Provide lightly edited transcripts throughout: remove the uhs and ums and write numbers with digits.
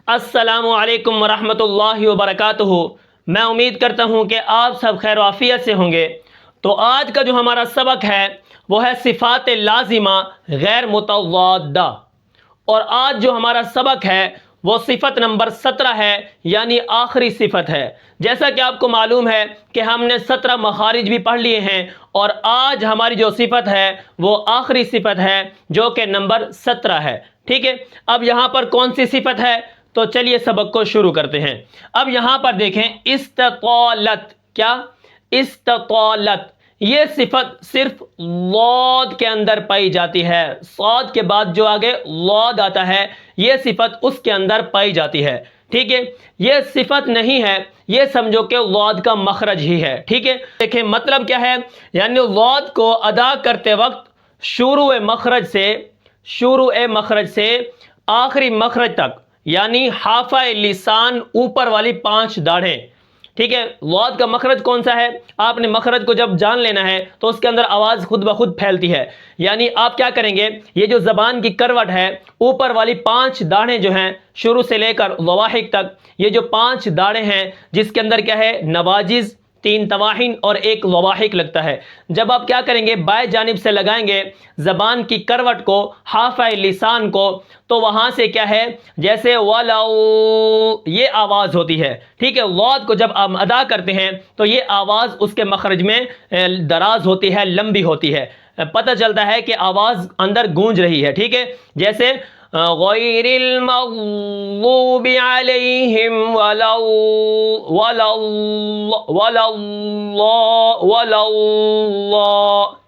السلام علیکم ورحمۃ اللہ وبرکاتہ۔ میں امید کرتا ہوں کہ آپ سب خیر و عافیت سے ہوں گے۔ تو آج کا جو ہمارا سبق ہے وہ ہے صفات لازمہ غیر متضادہ، اور آج جو ہمارا سبق ہے وہ صفت نمبر 17 ہے، یعنی آخری صفت ہے۔ جیسا کہ آپ کو معلوم ہے کہ ہم نے 17 مخارج بھی پڑھ لیے ہیں، اور آج ہماری جو صفت ہے وہ آخری صفت ہے جو کہ نمبر 17 ہے۔ ٹھیک ہے، اب یہاں پر کون سی صفت ہے؟ تو چلیے سبق کو شروع کرتے ہیں۔ اب یہاں پر دیکھیں، استطالت، کیا؟ استطالت، یہ صفت صرف ضاد کے اندر پائی جاتی ہے۔ صاد کے بعد جو آگے ضاد آتا ہے، یہ صفت اس کے اندر پائی جاتی ہے۔ ٹھیک ہے، یہ صفت نہیں ہے، یہ سمجھو کہ ضاد کا مخرج ہی ہے۔ ٹھیک ہے، دیکھیں مطلب کیا ہے، یعنی ضاد کو ادا کرتے وقت شروع مخرج سے آخری مخرج تک، یعنی حافہ لسان اوپر والی 5 داڑھیں۔ ٹھیک ہے، ضاد کا مخرج کون سا ہے؟ آپ نے مخرج کو جب جان لینا ہے تو اس کے اندر آواز خود بخود پھیلتی ہے۔ یعنی آپ کیا کریں گے، یہ جو زبان کی کروٹ ہے، اوپر والی 5 داڑھیں جو ہیں شروع سے لے کر ضواحک تک، یہ جو 5 داڑھیں ہیں جس کے اندر کیا ہے، نواجز، 3 طواحن اور 1 ضواحک لگتا ہے، جب آپ کیا کریں گے، بائیں جانب سے لگائیں گے زبان کی کروٹ کو، حافہ لسان کو، تو وہاں سے کیا ہے، جیسے ولو، یہ آواز ہوتی ہے۔ ٹھیک ہے، ضاد کو جب آپ ادا کرتے ہیں تو یہ آواز اس کے مخرج میں دراز ہوتی ہے، لمبی ہوتی ہے، پتہ چلتا ہے کہ آواز اندر گونج رہی ہے۔ ٹھیک ہے، جیسے غیر المغضوب علیہم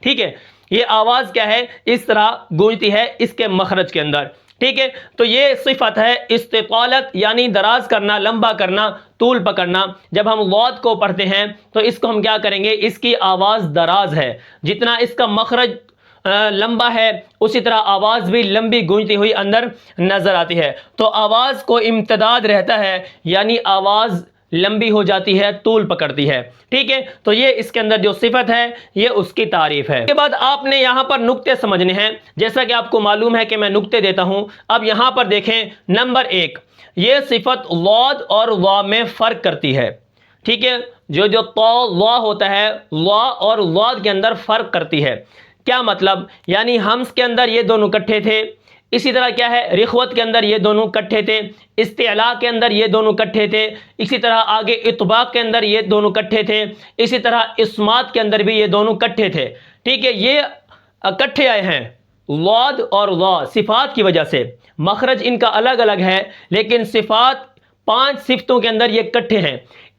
ٹھیک ہے، یہ آواز کیا ہے، اس طرح گونجتی ہے اس کے مخرج کے اندر۔ ٹھیک ہے، تو یہ صفت ہے استطالت، یعنی دراز کرنا، لمبا کرنا، طول پکڑنا۔ جب ہم ضاد کو پڑھتے ہیں تو اس کو ہم کیا کریں گے، اس کی آواز دراز ہے، جتنا اس کا مخرج لمبا ہے اسی طرح آواز بھی لمبی گونجتی ہوئی اندر نظر آتی ہے۔ تو آواز کو امتداد رہتا ہے، یعنی آواز لمبی ہو جاتی ہے، طول پکڑتی ہے۔ ٹھیک ہے، تو یہ اس کے اندر جو صفت ہے یہ اس کی تعریف ہے۔ اس کے بعد آپ نے یہاں پر نقطے سمجھنے ہیں، جیسا کہ آپ کو معلوم ہے کہ میں نقطے دیتا ہوں۔ اب یہاں پر دیکھیں، نمبر 1، یہ صفت ضاد اور ضا میں فرق کرتی ہے۔ ٹھیک ہے، جو تو ضا ہوتا ہے، ضا اور ضاد کے اندر فرق کرتی ہے۔ کیا مطلب؟ یعنی ہمز کے اندر یہ دونوں اکٹھے تھے، اسی طرح کیا ہے، رخوت کے اندر یہ دونوں اکٹھے تھے، استعلاء کے اندر یہ دونوں اکٹھے تھے، اسی طرح آگے اطباق کے اندر یہ دونوں اکٹھے تھے، اسی طرح اسمات کے اندر بھی یہ دونوں اکٹھے تھے۔ ٹھیک ہے، یہ اکٹھے آئے ہیں ضاد اور ضا صفات کی وجہ سے، مخرج ان کا الگ الگ ہے لیکن صفات 5 صفتوں کے اندر یہ اکٹھے ہیں۔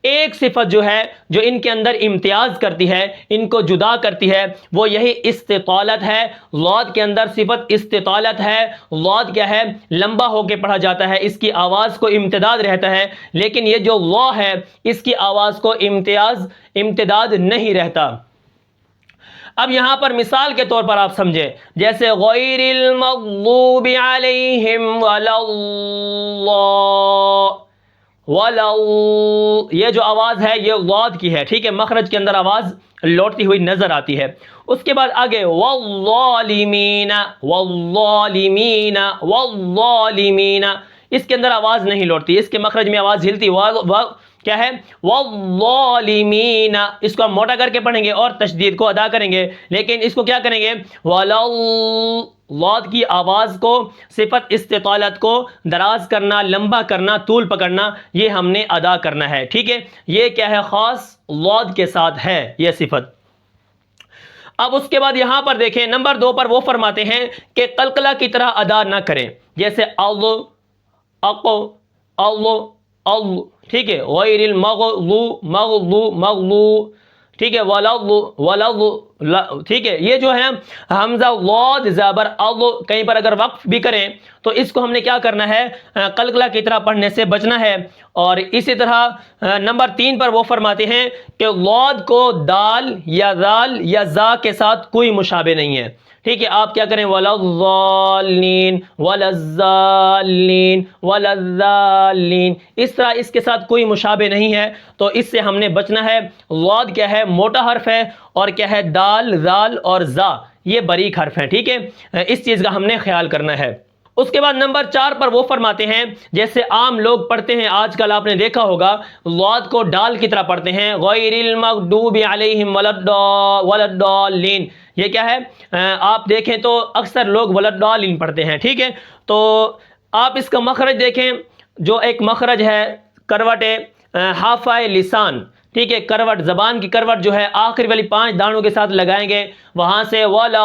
ایک صفت جو ہے جو ان کے اندر امتیاز کرتی ہے، ان کو جدا کرتی ہے، وہ یہی استطالت ہے۔ ضاد کے اندر صفت استطالت ہے۔ ضاد کیا ہے، لمبا ہو کے پڑھا جاتا ہے، اس کی آواز کو امتداد رہتا ہے، لیکن یہ جو ضا ہے اس کی آواز کو امتداد نہیں رہتا۔ اب یہاں پر مثال کے طور پر آپ سمجھیں، جیسے غیر المغضوب علیہم یہ جو آواز ہے یہ ضاد کی ہے۔ ٹھیک ہے، مخرج کے اندر آواز لوٹتی ہوئی نظر آتی ہے۔ اس کے بعد آگے والظالمین، اس کے اندر آواز نہیں لوٹتی، اس کے مخرج میں آواز ہلتی، کیا ہے، والظالمین، اس کو ہم موٹا کر کے پڑھیں گے اور تشدید کو ادا کریں گے، لیکن اس کو کیا کریں گے، ضاد کی آواز کو، صفت استطالت کو دراز کرنا، لمبا کرنا، طول پکڑنا، یہ ہم نے ادا کرنا ہے۔ ٹھیک ہے، یہ کیا ہے، خاص ضاد کے ساتھ ہے یہ صفت۔ اب اس کے بعد یہاں پر دیکھیں، نمبر 2 پر وہ فرماتے ہیں کہ قلقلہ کی طرح ادا نہ کریں، جیسے ٹھیک ہے، غیر المغضوب، ٹھیک ہے، ٹھیک ہے، یہ جو ہے حمزہ ضاد زبر کہیں پر اگر وقف بھی کریں تو اس کو ہم نے کیا کرنا ہے، قلقلہ کی طرح پڑھنے سے بچنا ہے۔ اور اسی طرح نمبر 3 پر وہ فرماتے ہیں کہ ضاد کو دال یا ذال یا زا کے ساتھ کوئی مشابہ نہیں ہے۔ ٹھیک ہے، آپ کیا کریں، وللضالین، اس طرح اس کے ساتھ کوئی مشابہ نہیں ہے، تو اس سے ہم نے بچنا ہے۔ ضاد کیا ہے، موٹا حرف ہے، اور کیا ہے، دال، ذال اور زا یہ باریک حرف ہیں۔ ٹھیک ہے، اس چیز کا ہم نے خیال کرنا ہے۔ اس کے بعد نمبر 4 پر وہ فرماتے ہیں جیسے عام لوگ پڑھتے ہیں آج کل، آپ نے دیکھا ہوگا ضاد کو ڈال کی طرح پڑھتے ہیں، غیر المغضوب علیہم ولدالین، یہ کیا ہے؟ آپ دیکھیں تو اکثر لوگ ولدالین پڑھتے ہیں، ٹھیک ہے؟ تو آپ اس کا مخرج دیکھیں، جو ایک مخرج ہے کروٹ حافہ لسان، ٹھیک ہے، کروٹ زبان کی کروٹ جو ہے آخری والی 5 دانوں کے ساتھ لگائیں گے، وہاں سے ولا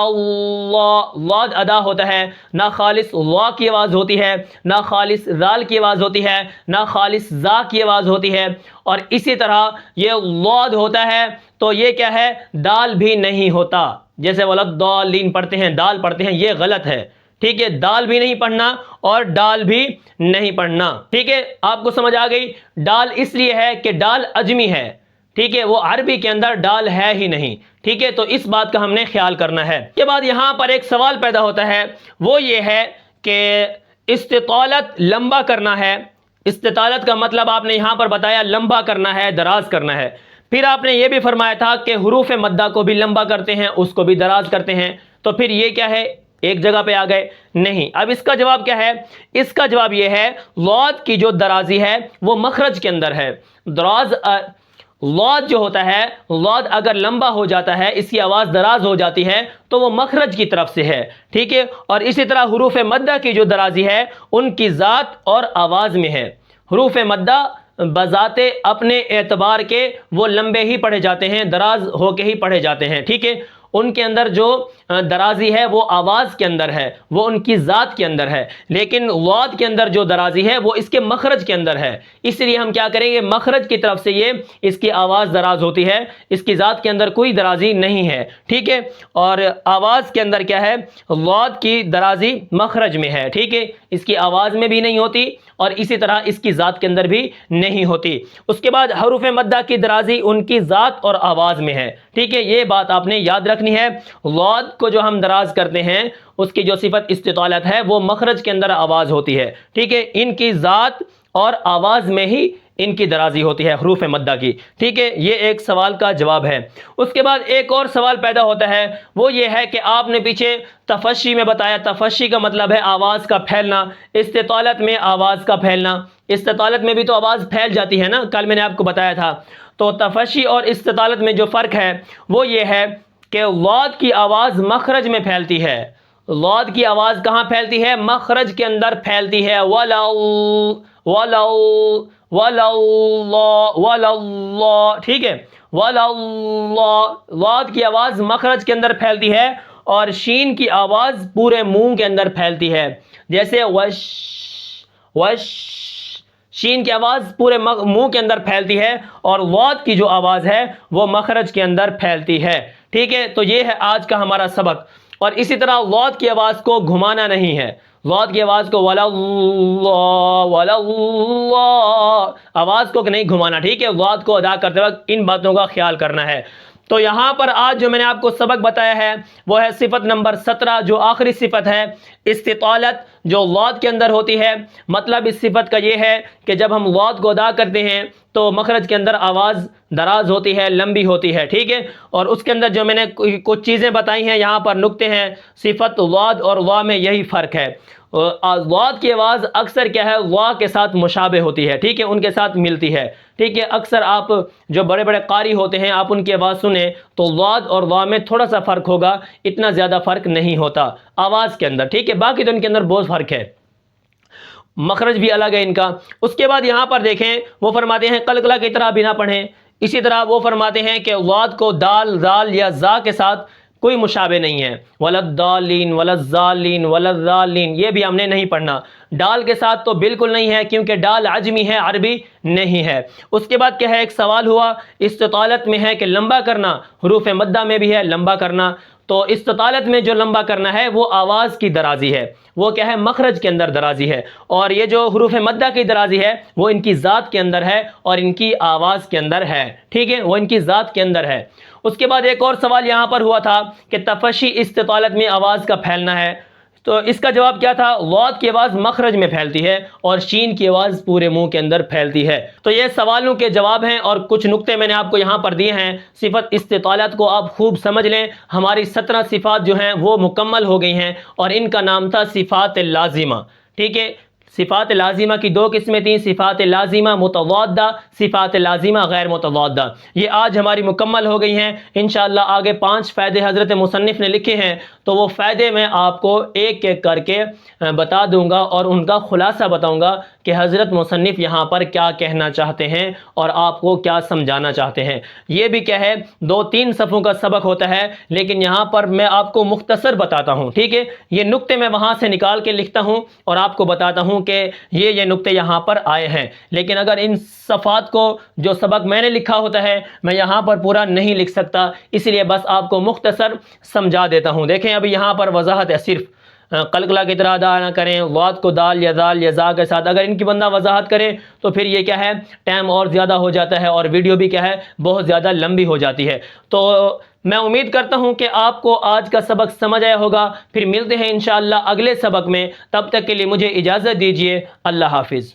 ضاد ادا ہوتا ہے، نہ خالص وا کی آواز ہوتی ہے، نہ خالص ذال کی آواز ہوتی ہے، نہ خالص ذا کی آواز ہوتی ہے، اور اسی طرح یہ ضاد ہوتا ہے تو یہ کیا ہے؟ دال بھی نہیں ہوتا، جیسے ولدالین پڑھتے ہیں دال پڑھتے ہیں، یہ غلط ہے، ٹھیک ہے؟ دال بھی نہیں پڑھنا اور ڈال بھی نہیں پڑھنا، ٹھیک ہے؟ آپ کو سمجھ آ گئی؟ ڈال اس لیے ہے کہ ڈال اجمی ہے، ٹھیک ہے؟ وہ عربی کے اندر ڈال ہے ہی نہیں، ٹھیک ہے؟ تو اس بات کا ہم نے خیال کرنا ہے۔ اس کے بعد یہاں پر ایک سوال پیدا ہوتا ہے، وہ یہ ہے کہ استطالت لمبا کرنا ہے، استطالت کا مطلب آپ نے یہاں پر بتایا لمبا کرنا ہے، دراز کرنا ہے، پھر آپ نے یہ بھی فرمایا تھا کہ حروف مدہ کو بھی لمبا کرتے ہیں، اس کو بھی دراز کرتے ہیں، تو پھر یہ کیا ہے؟ ایک جگہ پہ آ گئے؟ نہیں۔ اب اس کا جواب کیا ہے؟ اس کا جواب یہ ہے ضاد کی جو درازی ہے وہ مخرج کے اندر ہے۔ ضاد جو ہوتا ہے، ضاد اگر لمبا ہو جاتا ہے، اس کی آواز دراز ہو جاتی ہے تو وہ مخرج کی طرف سے ہے، ٹھیک ہے؟ اور اسی طرح حروف مدہ کی جو درازی ہے ان کی ذات اور آواز میں ہے۔ حروف مدہ بذات اپنے اعتبار کے وہ لمبے ہی پڑھے جاتے ہیں، دراز ہو کے ہی پڑھے جاتے ہیں، ٹھیک ہے؟ ان کے اندر جو درازی ہے وہ آواز کے اندر ہے، وہ ان کی ذات کے اندر ہے، لیکن ضاد کے اندر جو درازی ہے وہ اس کے مخرج کے اندر ہے، اس لیے ہم کیا کریں گے؟ مخرج کی طرف سے یہ اس کی آواز دراز ہوتی ہے، اس کی ذات کے اندر کوئی درازی نہیں ہے، ٹھیک ہے؟ اور آواز کے اندر کیا ہے؟ ضاد کی درازی مخرج میں ہے، ٹھیک ہے؟ اس کی آواز میں بھی نہیں ہوتی اور اسی طرح اس کی ذات کے اندر بھی نہیں ہوتی۔ اس کے بعد حروف مدہ کی درازی ان کی ذات اور آواز میں ہے، ٹھیک ہے؟ یہ بات آپ نے یاد رکھنی ہے۔ ضاد کو جو ہم دراز کرتے ہیں اس کی جو صفت استطالت ہے وہ مخرج کے اندر آواز ہوتی ہے، ٹھیک ہے؟ ان کی ذات اور آواز میں ہی ان کی درازی ہوتی ہے حروف مدہ کی، ٹھیک ہے؟ یہ ایک سوال کا جواب ہے۔ اس کے بعد ایک اور سوال پیدا ہوتا ہے، وہ یہ ہے کہ آپ نے پیچھے تفشی میں بتایا، تفشی کا مطلب ہے آواز کا پھیلنا، استطالت میں آواز کا پھیلنا، استطالت میں بھی تو آواز پھیل جاتی ہے نا، کل میں نے آپ کو بتایا تھا۔ تو تفشی اور استطالت میں جو فرق ہے وہ یہ ہے کہ ضاد کی آواز مخرج میں پھیلتی ہے، ضاد کی آواز کہاں پھیلتی ہے؟ مخرج کے اندر پھیلتی ہے، ٹھیک ہے؟ ضاد کی آواز مخرج کے اندر پھیلتی ہے اور شین کی آواز پورے منہ کے اندر پھیلتی ہے، جیسے وش وش، شین کی آواز پورے منہ کے اندر پھیلتی ہے اور ضاد کی جو آواز ہے وہ مخرج کے اندر پھیلتی ہے، ٹھیک ہے؟ تو یہ ہے آج کا ہمارا سبق۔ اور اسی طرح ضاد کی آواز کو گھمانا نہیں ہے، ضاد کی آواز کو آواز کو نہیں گھمانا، ٹھیک ہے؟ ضاد کو ادا کرتے وقت ان باتوں کا خیال کرنا ہے۔ تو یہاں پر آج جو میں نے آپ کو سبق بتایا ہے وہ ہے صفت نمبر 17، جو آخری صفت ہے استطالت، جو ضاد کے اندر ہوتی ہے۔ مطلب اس صفت کا یہ ہے کہ جب ہم ضاد کو ادا کرتے ہیں تو مخرج کے اندر آواز دراز ہوتی ہے، لمبی ہوتی ہے، ٹھیک ہے؟ اور اس کے اندر جو میں نے کچھ چیزیں بتائی ہیں، یہاں پر نقطے ہیں، صفت ضاد اور وا میں یہی فرق ہے۔ ضاد کی آواز اکثر کیا ہے؟ وا کے ساتھ مشابہ ہوتی ہے، ٹھیک ہے؟ ان کے ساتھ ملتی ہے، ٹھیک ہے؟ اکثر آپ جو بڑے بڑے قاری ہوتے ہیں آپ ان کی آواز سنیں تو ضاد اور وا میں تھوڑا سا فرق ہوگا، اتنا زیادہ فرق نہیں ہوتا آواز کے اندر، ٹھیک ہے؟ باقی تو ان کے اندر بہت فرق ہے، مخرج بھی الگ ہے ان کا۔ اس کے بعد یہاں پر دیکھیں وہ فرماتے ہیں قلقلہ کی طرح بھی نہ پڑھیں، اسی طرح وہ فرماتے ہیں کہ ضاد کو دال، ذال یا ذا کے ساتھ کوئی مشابہ نہیں ہے، ولدالین ولزالین ولذالین، یہ بھی ہم نے نہیں پڑھنا، ڈال کے ساتھ تو بالکل نہیں ہے کیونکہ ڈال عجمی ہے، عربی نہیں ہے۔ اس کے بعد کیا ہے؟ ایک سوال ہوا، استطالت میں ہے کہ لمبا کرنا، حروف مدہ میں بھی ہے لمبا کرنا، تو استطالت میں جو لمبا کرنا ہے وہ آواز کی درازی ہے، وہ کیا ہے؟ مخرج کے اندر درازی ہے، اور یہ جو حروف مدہ کی درازی ہے وہ ان کی ذات کے اندر ہے اور ان کی آواز کے اندر ہے، ٹھیک ہے؟ وہ ان کی ذات کے اندر ہے۔ اس کے بعد ایک اور سوال یہاں پر ہوا تھا کہ تفشی استطالت میں آواز کا پھیلنا ہے، تو اس کا جواب کیا تھا؟ واض کی آواز مخرج میں پھیلتی ہے اور شین کی آواز پورے منہ کے اندر پھیلتی ہے۔ تو یہ سوالوں کے جواب ہیں اور کچھ نقطے میں نے آپ کو یہاں پر دیے ہیں۔ صفت استطالت کو آپ خوب سمجھ لیں۔ ہماری 17 صفات جو ہیں وہ مکمل ہو گئی ہیں اور ان کا نام تھا صفات لازمہ، ٹھیک ہے۔ صفات لازمہ کی 2 قسمیں تھیں، صفات لازمہ متضادہ، صفات لازمہ غیر متضادہ۔ یہ آج ہماری مکمل ہو گئی ہیں۔ انشاءاللہ آگے 5 فائدے حضرت مصنف نے لکھے ہیں، تو وہ فائدے میں آپ کو ایک ایک کر کے بتا دوں گا اور ان کا خلاصہ بتاؤں گا کہ حضرت مصنف یہاں پر کیا کہنا چاہتے ہیں اور آپ کو کیا سمجھانا چاہتے ہیں۔ یہ بھی کیا ہے 2-3 صفحوں کا سبق ہوتا ہے، لیکن یہاں پر میں آپ کو مختصر بتاتا ہوں، ٹھیک ہے۔ یہ نقطے میں وہاں سے نکال کے لکھتا ہوں اور آپ کو بتاتا ہوں کہ یہ نقطے یہاں پر آئے ہیں، لیکن اگر ان صفات کو جو سبق میں نے لکھا ہوتا ہے میں یہاں پر پورا نہیں لکھ سکتا، اس لیے بس آپ کو مختصر سمجھا دیتا ہوں۔ دیکھیں ابھی یہاں پر وضاحت ہے، صرف قلقلہ کی طرح ادا نہ کریں، واد کو دال یا زال یا زا کے ساتھ اگر ان کی بندہ وضاحت کرے تو پھر یہ کیا ہے ٹائم اور زیادہ ہو جاتا ہے اور ویڈیو بھی کیا ہے بہت زیادہ لمبی ہو جاتی ہے۔ تو میں امید کرتا ہوں کہ آپ کو آج کا سبق سمجھ آیا ہوگا۔ پھر ملتے ہیں انشاءاللہ اگلے سبق میں، تب تک کے لیے مجھے اجازت دیجیے۔ اللہ حافظ۔